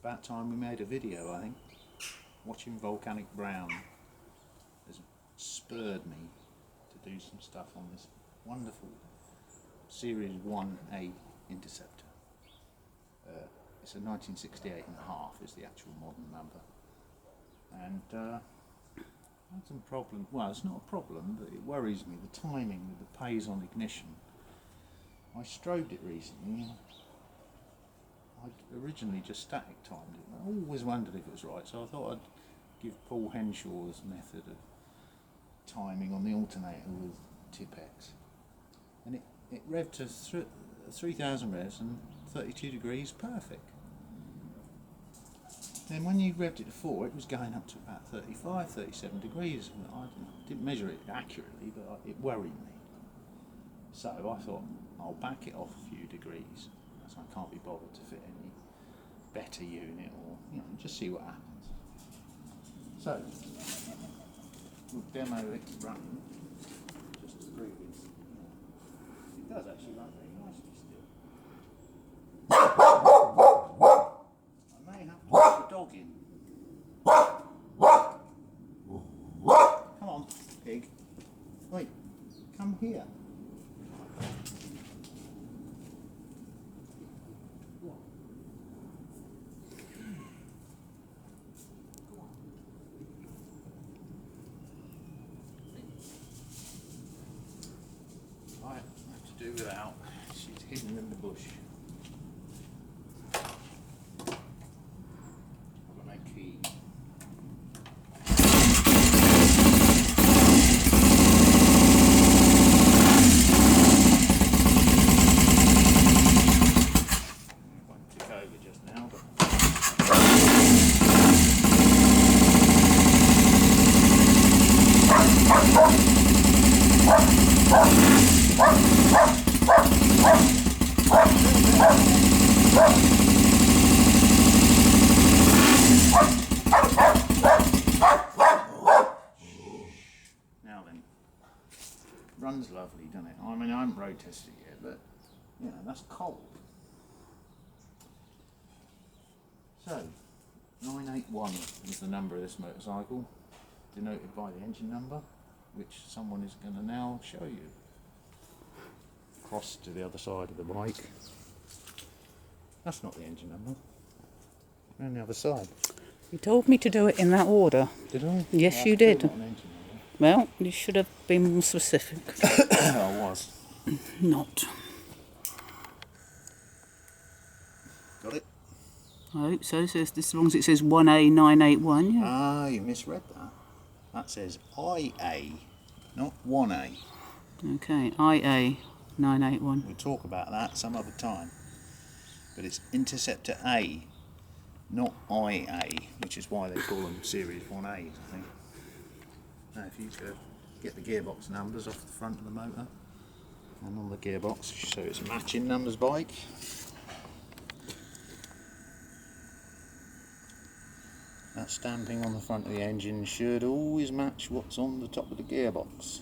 about time we made a video, I think. Watching Volcanic Brown has spurred me to do some stuff on this wonderful Series 1A Interceptor. It's a 1968 and a half is the actual modern number. And I had some problem, well it's not a problem, but it worries me, the timing with the pays on ignition. I strobed it recently. I originally just static timed it. I always wondered if it was right, so I thought I'd give Paul Henshaw's method of timing on the alternator with Tipex. And it revved to 3000 revs and 32 degrees, perfect. Then when you revved it to 4, it was going up to about 35, 37 degrees. And I didn't measure it accurately, but it worried me. So I thought, I'll back it off a few degrees, as I can't be bothered to fit any better unit, or just see what happens. So we'll demo it running, just to prove it does actually run very nicely still. I may have to put the dog in. Come on, pig. Wait, come here. I have to do without. She's hidden in the bush. I've got no key. Won't tick over just now, but now then, runs lovely, doesn't it? I mean, I haven't road tested it yet, but that's cold. So 981 is the number of this motorcycle, denoted by the engine number, which someone is going to now show you. Cross to the other side of the bike. That's not the engine number. We're on the other side. You told me to do it in that order. Did I? Yes, Well, you did. Not an engine Well, you should have been more specific. number. I was. Not. Got it? Oh, so it says, as long as it says 1A981, yeah. Ah, you misread that. That says IA, not 1A. Okay, IA981. We'll talk about that some other time. But it's Interceptor A, not IA, which is why they call them Series 1As, I think. Now if you go get the gearbox numbers off the front of the motor, and on the gearbox, so it's matching numbers bike. That stamping on the front of the engine should always match what's on the top of the gearbox.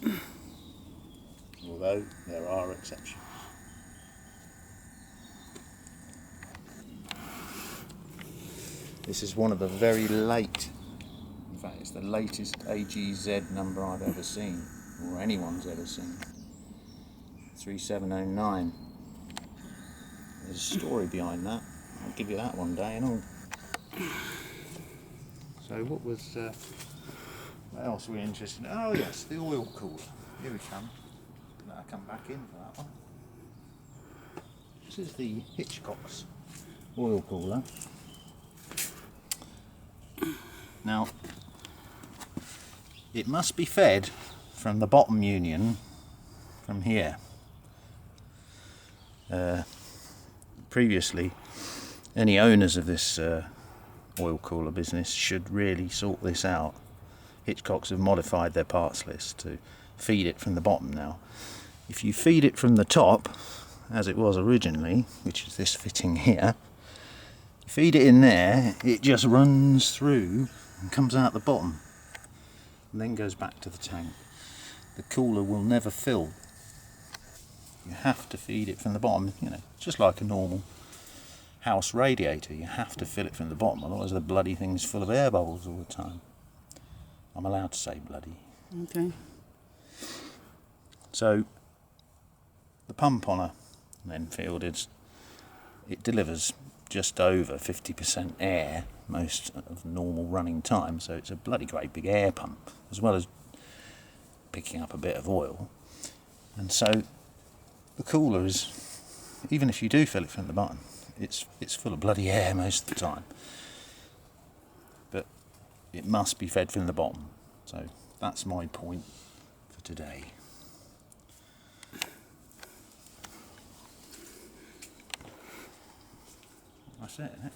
Although there are exceptions. This is one of the very late, in fact it's the latest AGZ number I've ever seen, or anyone's ever seen. 3709. There's a story behind that. I'll give you that one day and all. So what else are we interested in? Oh yes, the oil cooler. Here we come. I'll come back in for that one. This is the Hitchcock's oil cooler. Now, it must be fed from the bottom union from here. Previously, any owners of this oil cooler business should really sort this out. Hitchcocks have modified their parts list to feed it from the bottom now. If you feed it from the top, as it was originally, which is this fitting here, you feed it in there, it just runs through and comes out the bottom and then goes back to the tank. The cooler will never fill. You have to feed it from the bottom, just like a normal house radiator. You have to fill it from the bottom, otherwise the bloody thing's full of air bubbles all the time. I'm allowed to say bloody. Okay. So the pump on an Enfield it delivers just over 50% air most of normal running time, so it's a bloody great big air pump, as well as picking up a bit of oil. And so the cooler is, even if you do fill it from the bottom, it's full of bloody air most of the time. But it must be fed from the bottom. So that's my point for today. That's it, isn't it?